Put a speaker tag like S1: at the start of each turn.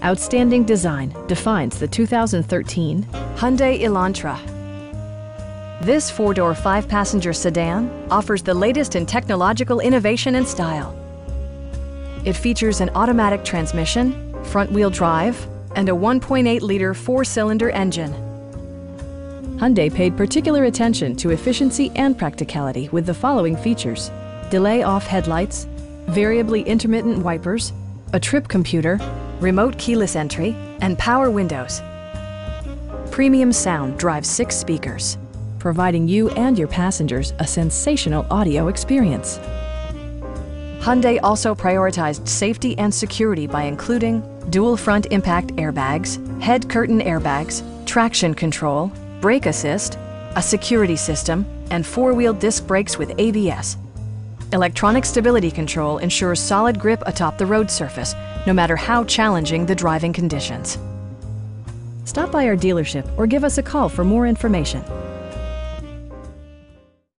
S1: Outstanding design defines the 2013 Hyundai Elantra. This four-door, five-passenger sedan offers the latest in technological innovation and style. It features an automatic transmission, front-wheel drive, and a 1.8-liter four-cylinder engine. Hyundai paid particular attention to efficiency and practicality with the following features: delay-off headlights, variably intermittent wipers, a trip computer, remote keyless entry, and power windows. Premium sound drives 6 speakers, providing you and your passengers a sensational audio experience. Hyundai also prioritized safety and security by including dual front impact airbags, head curtain airbags, traction control, brake assist, a security system, and four-wheel disc brakes with ABS. Electronic stability control ensures solid grip atop the road surface, no matter how challenging the driving conditions. Stop by our dealership or give us a call for more information.